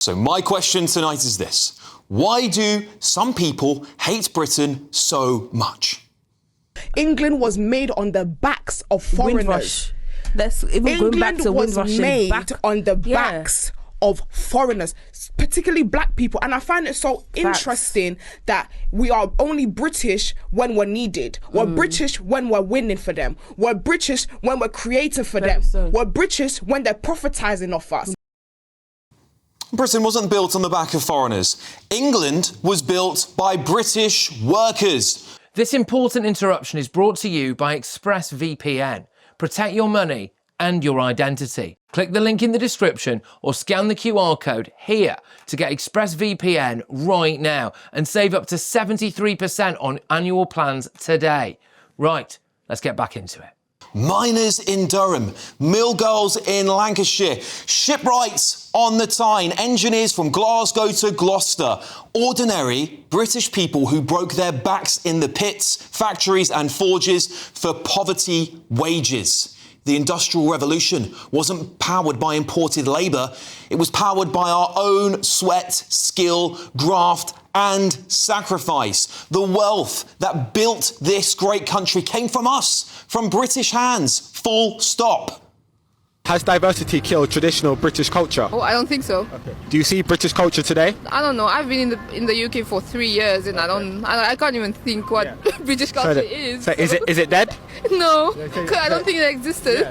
So my question tonight is this. Why do some people hate Britain so much? England was made on the backs of foreigners. That's even going back to England was made on the backs of foreigners, particularly black people. And I find it so interesting that we are only British when we're needed. We're British when we're winning for them. We're British when we're creating for them. We're British when they're prophetizing off us. Britain wasn't built on the back of foreigners. England was built by British workers. This important interruption is brought to you by ExpressVPN. Protect your money and your identity. Click the link in the description or scan the QR code here to get ExpressVPN right now and save up to 73% on annual plans today. Right, let's get back into it. Miners in Durham, mill girls in Lancashire, shipwrights on the Tyne, engineers from Glasgow to Gloucester. Ordinary British people who broke their backs in the pits, factories and forges for poverty wages. The Industrial Revolution wasn't powered by imported labour. It was powered by our own sweat, skill, graft and sacrifice. The wealth that built this great country came from us, from British hands, full stop. Has diversity killed traditional British culture? Oh, I don't think so. Okay. Do you see British culture today? I don't know. I've been in the UK for 3 years, and I can't even think what British culture is. So is it dead? No, because I don't think it existed.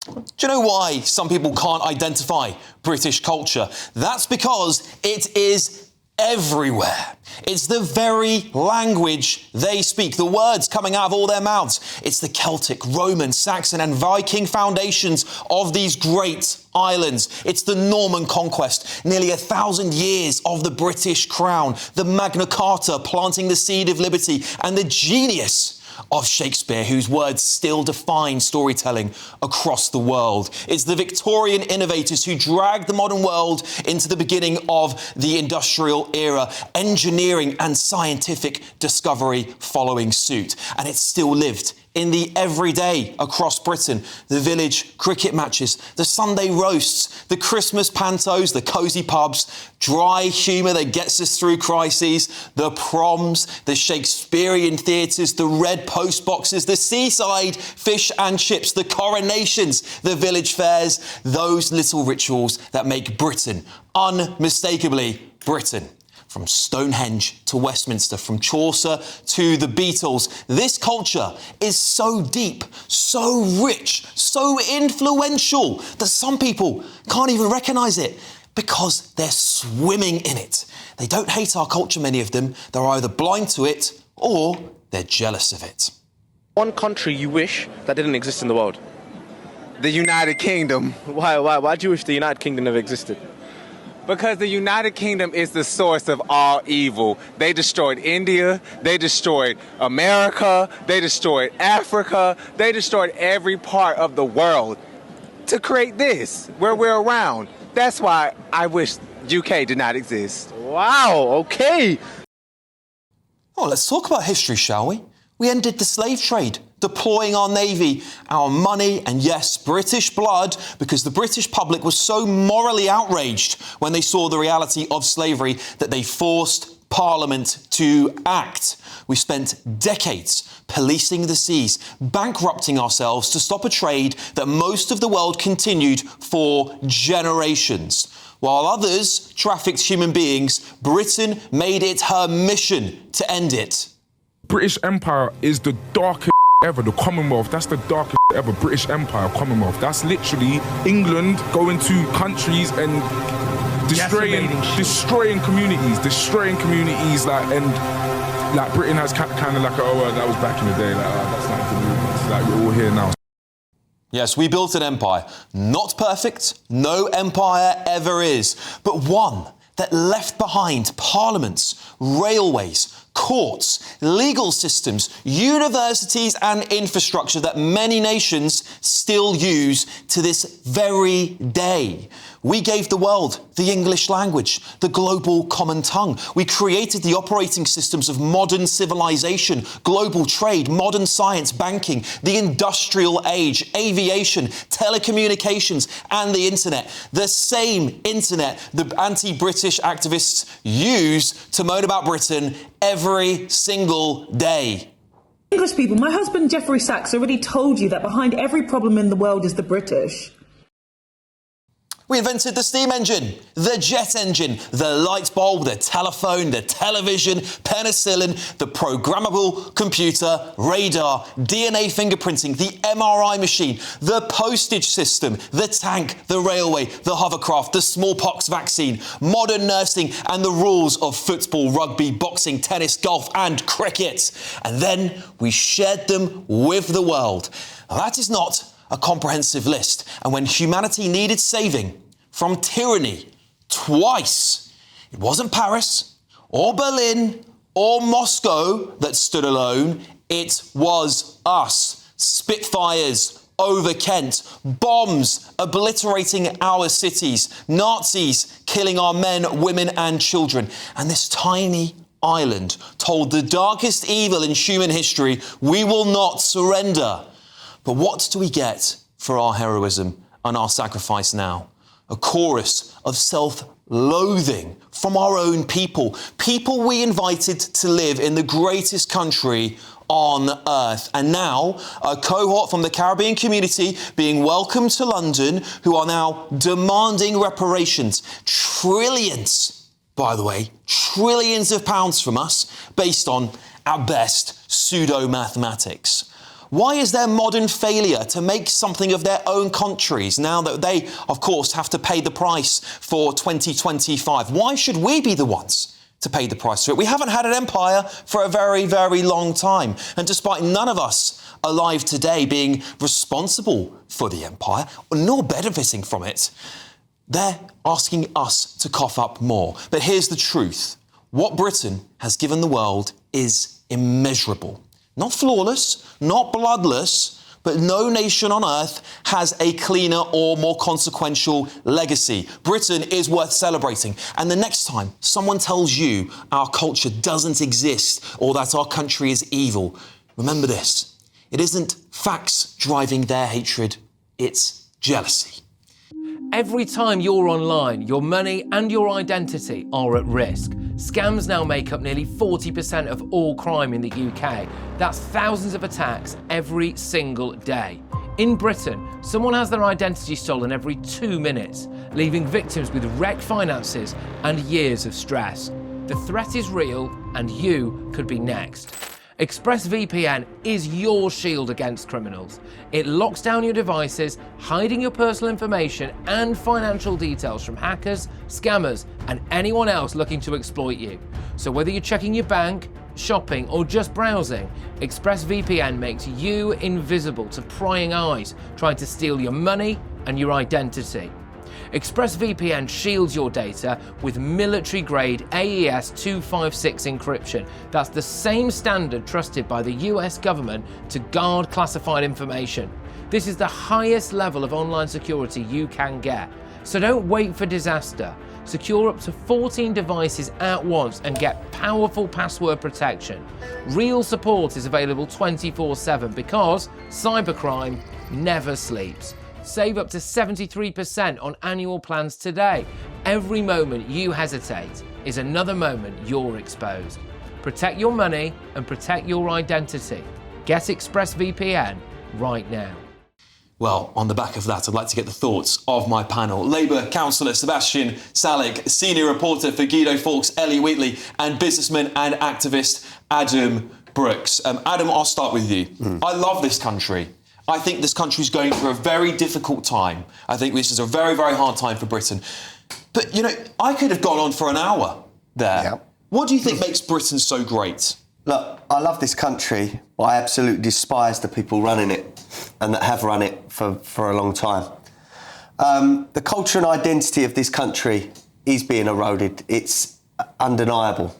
Do you know why some people can't identify British culture? That's because it is everywhere. It's the very language they speak, the words coming out of all their mouths. It's the Celtic, Roman, Saxon and Viking foundations of these great islands. It's the Norman conquest, nearly 1,000 years of the British crown, the Magna Carta planting the seed of liberty, and the genius of Shakespeare, whose words still define storytelling across the world. It's the Victorian innovators who dragged the modern world into the beginning of the industrial era, engineering and scientific discovery following suit. And it's still lived in the everyday across Britain. The village cricket matches, the Sunday roasts, the Christmas pantos, the cosy pubs, dry humour that gets us through crises, the proms, the Shakespearean theatres, the red post boxes, the seaside fish and chips, the coronations, the village fairs, those little rituals that make Britain unmistakably Britain. From Stonehenge to Westminster, from Chaucer to the Beatles, this culture is so deep, so rich, so influential that some people can't even recognise it because they're swimming in it. They don't hate our culture, many of them. They're either blind to it or they're jealous of it. One country you wish that didn't exist in the world? The United Kingdom. Why do you wish the United Kingdom never existed? Because the United Kingdom is the source of all evil. They destroyed India, they destroyed America, they destroyed Africa, they destroyed every part of the world to create this, where we're around. That's why I wish UK did not exist. Wow, okay. Oh, let's talk about history, shall we? We ended the slave trade, deploying our navy, our money, and yes, British blood, because the British public was so morally outraged when they saw the reality of slavery that they forced Parliament to act. We spent decades policing the seas, bankrupting ourselves to stop a trade that most of the world continued for generations. While others trafficked human beings, Britain made it her mission to end it. British Empire is the darkest ever. The Commonwealth, that's the darkest ever. British Empire, Commonwealth. That's literally England going to countries and destroying communities, like Britain has kind of like, that was back in the day. That's like the movement. Like we're all here now. Yes, we built an empire. Not perfect, no empire ever is, but one that left behind parliaments, railways, courts, legal systems, universities and infrastructure that many nations still use to this very day. We gave the world the English language, the global common tongue. We created the operating systems of modern civilization, global trade, modern science, banking, the industrial age, aviation, telecommunications, and the internet. The same internet the anti-British activists use to moan about Britain every single day. English people, my husband Jeffrey Sachs already told you that behind every problem in the world is the British. We invented the steam engine, the jet engine, the light bulb, the telephone, the television, penicillin, the programmable computer, radar, DNA fingerprinting, the MRI machine, the postage system, the tank, the railway, the hovercraft, the smallpox vaccine, modern nursing, and the rules of football, rugby, boxing, tennis, golf, and cricket. And then we shared them with the world. Now, that is not a comprehensive list. And when humanity needed saving from tyranny twice, it wasn't Paris or Berlin or Moscow that stood alone. It was us. Spitfires over Kent, bombs obliterating our cities, Nazis killing our men, women and children. And this tiny island told the darkest evil in human history, we will not surrender. But what do we get for our heroism and our sacrifice now? A chorus of self-loathing from our own people. People we invited to live in the greatest country on earth. And now, a cohort from the Caribbean community being welcomed to London who are now demanding reparations. Trillions, by the way, trillions of pounds from us based on, at best, pseudo-mathematics. Why is there modern failure to make something of their own countries now that they, of course, have to pay the price for 2025? Why should we be the ones to pay the price for it? We haven't had an empire for a very, very long time. And despite none of us alive today being responsible for the empire, nor benefiting from it, they're asking us to cough up more. But here's the truth. What Britain has given the world is immeasurable. Not flawless, not bloodless, but no nation on earth has a cleaner or more consequential legacy. Britain is worth celebrating. And the next time someone tells you our culture doesn't exist or that our country is evil, remember this. It isn't facts driving their hatred, it's jealousy. Every time you're online, your money and your identity are at risk. Scams now make up nearly 40% of all crime in the UK. That's thousands of attacks every single day. In Britain, someone has their identity stolen every 2 minutes, leaving victims with wrecked finances and years of stress. The threat is real, and you could be next. ExpressVPN is your shield against criminals. It locks down your devices, hiding your personal information and financial details from hackers, scammers, and anyone else looking to exploit you. So whether you're checking your bank, shopping, or just browsing, ExpressVPN makes you invisible to prying eyes trying to steal your money and your identity. ExpressVPN shields your data with military-grade AES 256 encryption. That's the same standard trusted by the US government to guard classified information. This is the highest level of online security you can get. So don't wait for disaster. Secure up to 14 devices at once and get powerful password protection. Real support is available 24/7 because cybercrime never sleeps. Save up to 73% on annual plans today. Every moment you hesitate is another moment you're exposed. Protect your money and protect your identity. Get ExpressVPN right now. Well, on the back of that, I'd like to get the thoughts of my panel. Labour councillor Sebastian Salik, senior reporter for Guido Fawkes, Ellie Wheatley, and businessman and activist Adam Brooks. Adam, I'll start with you. I love this country. I think this country's going through a very difficult time. I think this is a very, very hard time for Britain. But, you know, I could have gone on for an hour there. Yeah. What do you think makes Britain so great? Look, I love this country, but I absolutely despise the people running it and that have run it for a long time. The culture and identity of this country is being eroded. It's undeniable.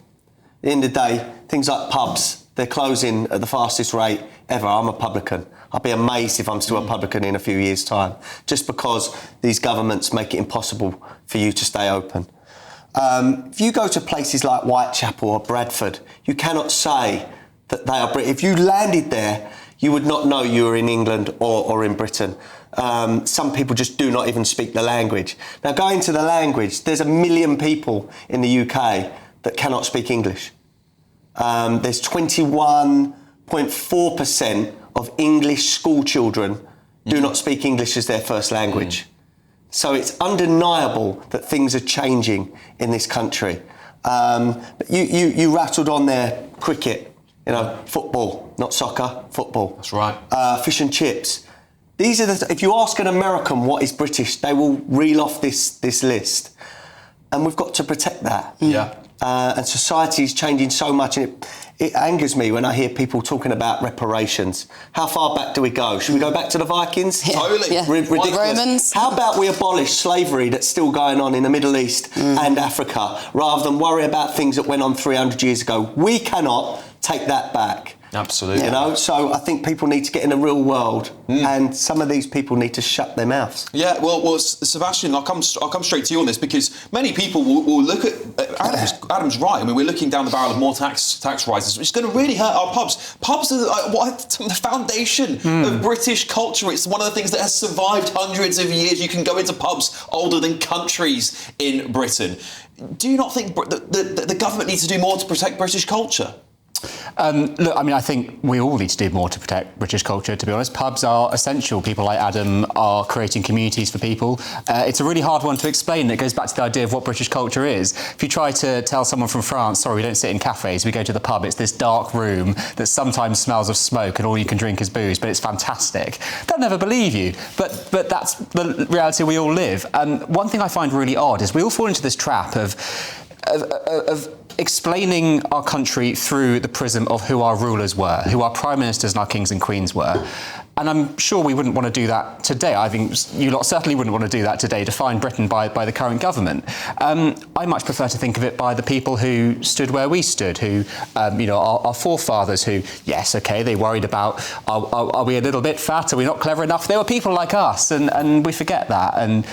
At the end of the day, things like pubs, they're closing at the fastest rate ever. I'm a publican. I'd be amazed if I'm still a publican in a few years' time, just because these governments make it impossible for you to stay open. If you go to places like Whitechapel or Bradford, you cannot say that they are British. If you landed there, you would not know you were in England or in Britain. Some people just do not even speak the language. Now, going to the language, there's 1 million people in the UK that cannot speak English. There's 21.4% of English school children do not speak English as their first language. So it's undeniable that things are changing in this country. But you rattled on there cricket, football, not soccer, football. That's right. Fish and chips. These are if you ask an American what is British, they will reel off this list. And we've got to protect that. Yeah. And society is changing so much, and it angers me when I hear people talking about reparations. How far back do we go? Should we go back to the Vikings? Yeah. Totally. Yeah. Ridiculous. Romans. How about we abolish slavery that's still going on in the Middle East and Africa, rather than worry about things that went on 300 years ago? We cannot take that back. Absolutely. So I think people need to get in the real world, and some of these people need to shut their mouths. Yeah, well, Sebastian, I'll come straight to you on this, because many people will look at Adam's right. I mean, we're looking down the barrel of more tax rises, which is going to really hurt our pubs. Pubs are the foundation of British culture. It's one of the things that has survived hundreds of years. You can go into pubs older than countries in Britain. Do you not think the government needs to do more to protect British culture? Look, I mean, I think we all need to do more to protect British culture, to be honest. Pubs are essential. People like Adam are creating communities for people. It's a really hard one to explain. It goes back to the idea of what British culture is. If you try to tell someone from France, sorry, we don't sit in cafes, we go to the pub, it's this dark room that sometimes smells of smoke and all you can drink is booze, but it's fantastic. They'll never believe you. But that's the reality we all live. One thing I find really odd is we all fall into this trap of explaining our country through the prism of who our rulers were, who our prime ministers and our kings and queens were. And I'm sure we wouldn't want to do that today. I think you lot certainly wouldn't want to do that today, define Britain by the current government. I much prefer to think of it by the people who stood where we stood, who, our forefathers who, yes, OK, they worried about, are we a little bit fat? Are we not clever enough? They were people like us, and we forget that. And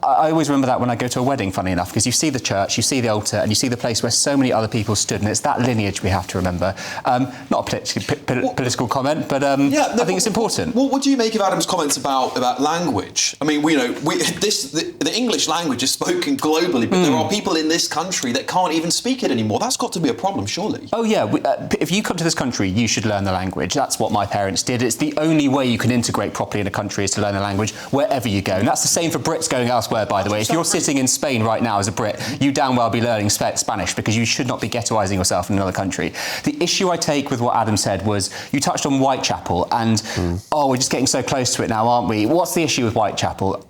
I always remember that when I go to a wedding, funny enough, because you see the church, you see the altar, and you see the place where so many other people stood, and it's that lineage we have to remember. Not a political comment, but I think it's important. What do you make of Adam's comments about language? I mean, the English language is spoken globally, but there are people in this country that can't even speak it anymore. That's got to be a problem, surely. Oh, yeah. If you come to this country, you should learn the language. That's what my parents did. It's the only way you can integrate properly in a country is to learn the language wherever you go. And that's the same for Brits going elsewhere, by the way. If you're sitting in Spain right now as a Brit, you damn well be learning Spanish, because you should not be ghettoising yourself in another country. The issue I take with what Adam said was, you touched on Whitechapel, and, we're just getting so close to it now, aren't we? What's the issue with Whitechapel?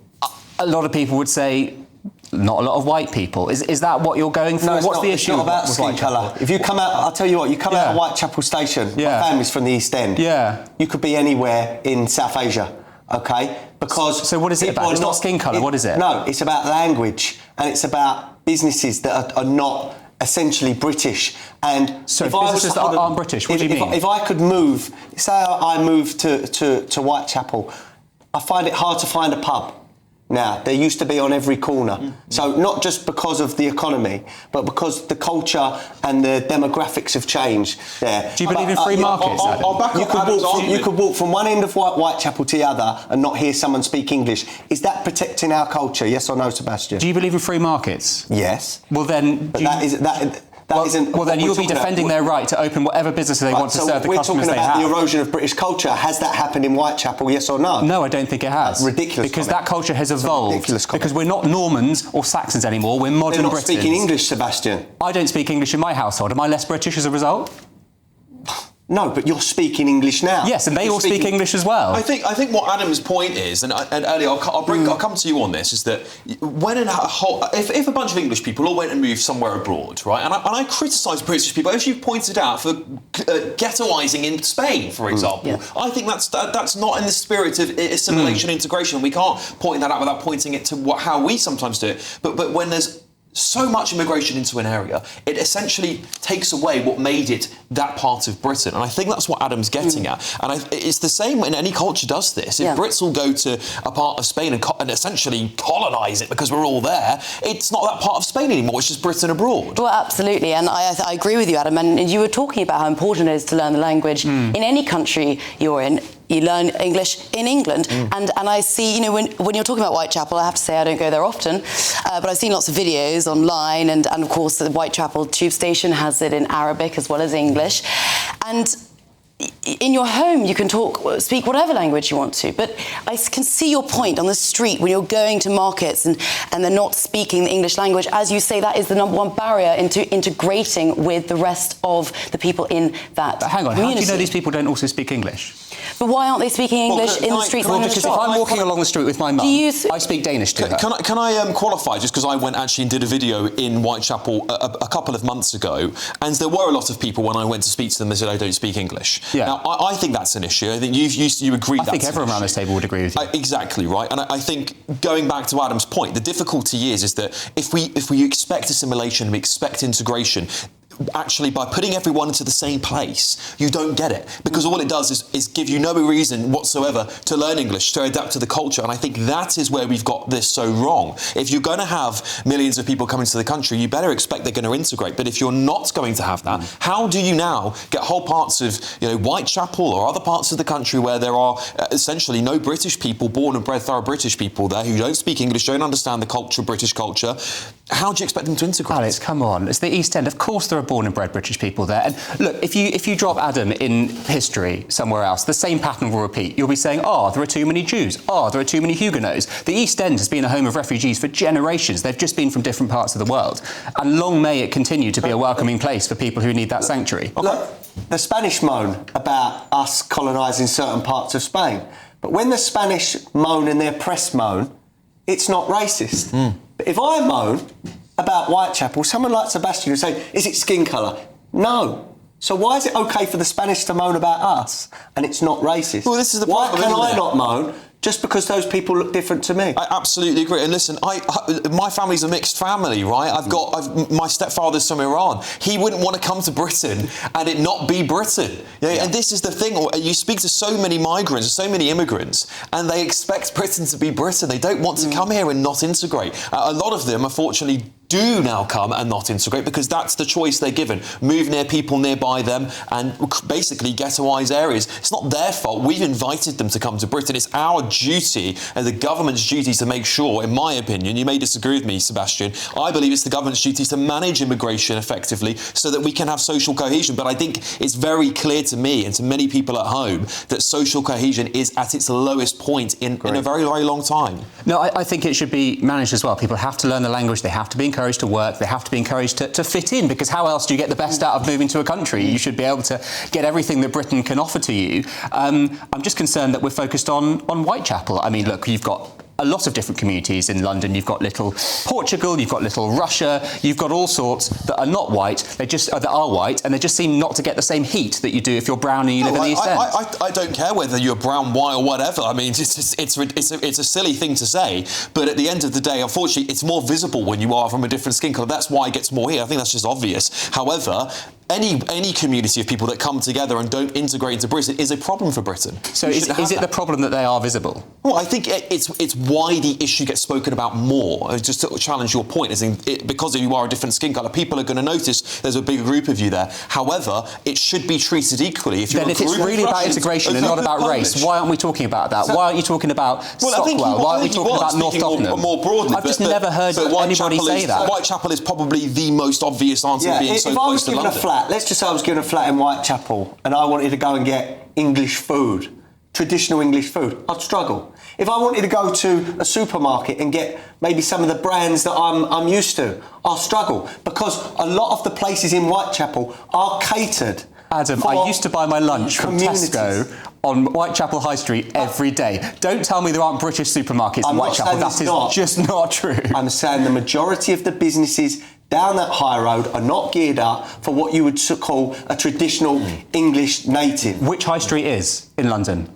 A lot of people would say, not a lot of white people. Is that what you're going for? No, What's the issue? It's not about skin colour. If you come out, I'll tell you what, you come out of Whitechapel Station, my family's from the East End. Yeah. You could be anywhere in South Asia, OK? Because so what is it about? It's not skin colour, what is it? No, it's about language, and it's about businesses that are not essentially British. And so businesses that aren't British, what do you mean? If I could move, say I moved to Whitechapel, I find it hard to find a pub now. There used to be on every corner. So not just because of the economy, but because the culture and the demographics have changed there. Do you believe in free markets? You could walk from one end of Whitechapel to the other and not hear someone speak English. Is that protecting our culture? Yes or no, Sebastian? Do you believe in free markets? Yes. Well then, then you'll be defending their right to open whatever business they want to serve the customers they have. We're talking about the erosion of British culture. Has that happened in Whitechapel, yes or no? No, I don't think it has. That's ridiculous. Because that culture has evolved. Because we're not Normans or Saxons anymore, we're modern Britons. They're not speaking English, Sebastian. I don't speak English in my household. Am I less British as a result? No, but you're speaking English now. Yes, and they all speak English as well. I think what Adam's point is, and Ellie, I'll come to you on this, is that when if a bunch of English people all went and moved somewhere abroad, right, and I criticise British people, as you pointed out, for ghettoising in Spain, for example. I think that's not in the spirit of assimilation integration. We can't point that out without pointing it to how we sometimes do it. But when there's so much immigration into an area, it essentially takes away what made it that part of Britain. And I think that's what Adam's getting at. And it's the same when any culture does this. If Brits will go to a part of Spain and essentially colonise it because we're all there, it's not that part of Spain anymore, it's just Britain abroad. Well, absolutely. And I agree with you, Adam. And you were talking about how important it is to learn the language in any country you're in. You learn English in England. And I see, when you're talking about Whitechapel, I have to say I don't go there often, but I've seen lots of videos online, and of course the Whitechapel tube station has it in Arabic as well as English. And in your home, you can speak whatever language you want to, but I can see your point on the street when you're going to markets and they're not speaking the English language. As you say, that is the number one barrier into integrating with the rest of the people in that Hang on, community. how do you know these people don't also speak English? But why aren't they speaking English in the streets? Well, because if I'm walking along the street with my mum, I speak Danish to her. Can I qualify, just because I went actually and did a video in Whitechapel a couple of months ago, and there were a lot of people when I went to speak to them, they said I don't speak English. Yeah. Now, I think that's an issue. I think you agree. I think everyone around this table would agree with you. Exactly right. And I think going back to Adam's point, the difficulty is that if we expect assimilation, we expect integration, actually by putting everyone into the same place, you don't get it, because all it does is give you no reason whatsoever to learn English, to adapt to the culture. And I think that is where we've got this so wrong. If you're going to have millions of people coming to the country, you better expect they're going to integrate. But if you're not going to have that, how do you now get whole parts of Whitechapel or other parts of the country where there are essentially no British people, born and bred thorough British people there who don't speak English, don't understand the culture, British culture? How do you expect them to integrate? Alex, come on. It's the East End. Of course there are born and bred British people there. And look, if you drop Adam in history somewhere else, the same pattern will repeat. You'll be saying, there are too many Jews. There are too many Huguenots. The East End has been a home of refugees for generations. They've just been from different parts of the world. And long may it continue to be a welcoming place for people who need that sanctuary. Look, the Spanish moan about us colonising certain parts of Spain. But when the Spanish moan and their press moan, it's not racist. But if I moan about Whitechapel, someone like Sebastian will say, is it skin colour? No. So why is it OK for the Spanish to moan about us and it's not racist? Well, this is the why problem, can I not moan just because those people look different to me? I absolutely agree. And listen, my family's a mixed family, right? My stepfather's from Iran. He wouldn't want to come to Britain and it not be Britain. And this is the thing. You speak to so many migrants, so many immigrants, and they expect Britain to be Britain. They don't want to come here and not integrate. A lot of them, unfortunately, do now come and not integrate because that's the choice they're given. Move near people nearby them and basically ghettoise areas. It's not their fault. We've invited them to come to Britain. It's our duty and the government's duty to make sure, in my opinion, you may disagree with me, Sebastian, I believe it's the government's duty to manage immigration effectively so that we can have social cohesion. But I think it's very clear to me and to many people at home that social cohesion is at its lowest point in a very, very long time. No, I think it should be managed as well. People have to learn the language. They have to be encouraged to work. They have to be encouraged to fit in, because how else do you get the best out of moving to a country? You should be able to get everything that Britain can offer to you. I'm just concerned that we're focused on Whitechapel. I mean, look, you've got a lot of different communities in London. You've got little Portugal, you've got little Russia, you've got all sorts that are not white, that are white, and they just seem not to get the same heat that you do if you're brown and you live in the East End. I don't care whether you're brown, white or whatever. I mean, it's a silly thing to say, but at the end of the day, unfortunately, it's more visible when you are from a different skin colour. That's why it gets more here. I think that's just obvious. However, any community of people that come together and don't integrate into Britain is a problem for Britain. So is it the problem that they are visible? Well, I think it's why the issue gets spoken about more. Just to challenge your point, because you are a different skin colour, people are going to notice there's a bigger group of you there. However, it should be treated equally. If it's really about integration and not about race, why aren't we talking about that? Why aren't you talking about Stockwell? Why aren't we talking about North Tottenham? More broadly, I've just never heard anybody say that. Whitechapel is probably the most obvious answer, being so close to London. Let's just say I was given a flat in Whitechapel and I wanted to go and get English food, traditional English food, I'd struggle. If I wanted to go to a supermarket and get maybe some of the brands that I'm used to, I'll struggle, because a lot of the places in Whitechapel are catered. Adam, I used to buy my lunch from Tesco on Whitechapel High Street every day. Don't tell me there aren't British supermarkets in Whitechapel. That is just not true. I'm saying the majority of the businesses down that high road are not geared up for what you would call a traditional English native. Which high street is in London?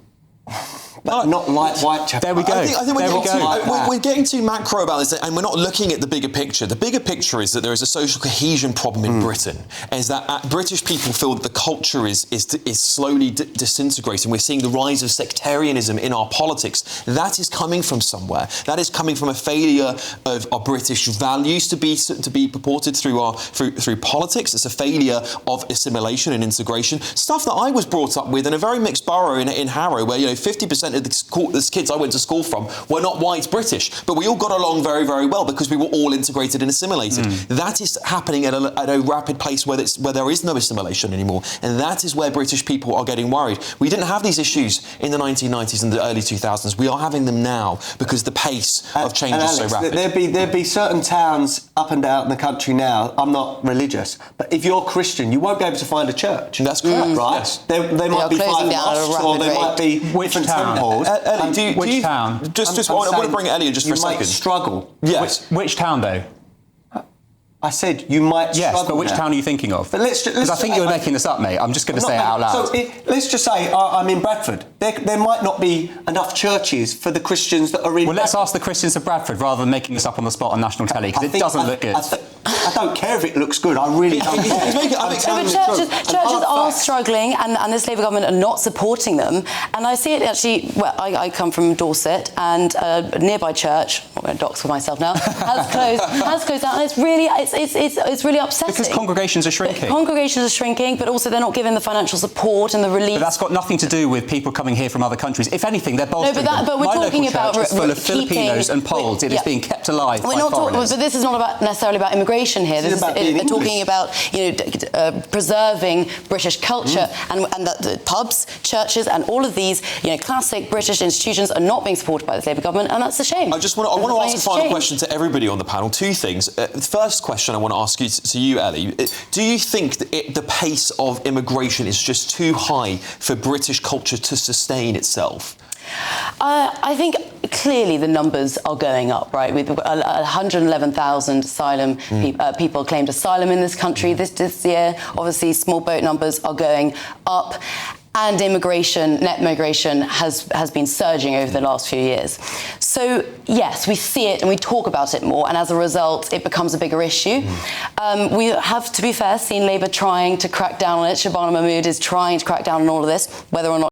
but not like Whitechapel. There we go. I think We're getting too macro about this, and we're not looking at the bigger picture. The bigger picture is that there is a social cohesion problem in Britain, is that British people feel that the culture is slowly disintegrating. We're seeing the rise of sectarianism in our politics. That is coming from somewhere. That is coming from a failure of our British values to be purported through politics. It's a failure of assimilation and integration. Stuff that I was brought up with in a very mixed borough in Harrow, where 50% of the kids I went to school from were not white British, but we all got along very, very well because we were all integrated and assimilated. That is happening at a rapid pace where there is no assimilation anymore, and that is where British people are getting worried. We didn't have these issues in the 1990s and the early 2000s. We are having them now because the pace of change is so rapid. There'd be certain towns up and down the country now. I'm not religious, but if you're Christian, you won't be able to find a church. That's correct, right? Yes. There might be 5 mosques, or there might be different temples. Ellie, which town? I want to bring Ellie in just for a second. You might struggle. Yes. Which town, though? I said you might struggle. Yes, but which town are you thinking of? But because I think you're making this up, mate. I'm just going to say it out loud. So let's just say I'm in Bradford. There might not be enough churches for the Christians that are in. Well, let's ask the Christians of Bradford rather than making this up on the spot on national telly, because it doesn't look good. I don't care if it looks good. I really don't care. Churches are struggling, and this Labour government are not supporting them. And I see it actually. Well, I come from Dorset, and a nearby church, I'm not going to dox for myself now, has closed down, and it's really upsetting. Because congregations are shrinking. Congregations are shrinking, but also they're not given the financial support and the relief. But that's got nothing to do with people coming here from other countries. If anything, they're bolstering them. But we're talking about is full of Filipinos and Poles. It is being kept alive by foreigners. But this is not necessarily about immigration here. They're talking about preserving British culture, and the pubs, churches, and all of these classic British institutions are not being supported by the Labour government, and that's a shame. I want to ask a final question to everybody on the panel. 2 things. The first question I want to ask you, Ellie. Do you think that the pace of immigration is just too high for British culture to sustain itself? I think clearly the numbers are going up, right? With 111,000 asylum people claimed asylum in this country this year. Obviously, small boat numbers are going up. And net migration has been surging over the last few years. So, yes, we see it and we talk about it more, and as a result, it becomes a bigger issue. We have, to be fair, seen Labour trying to crack down on it. Shabana Mahmood is trying to crack down on all of this. Whether or not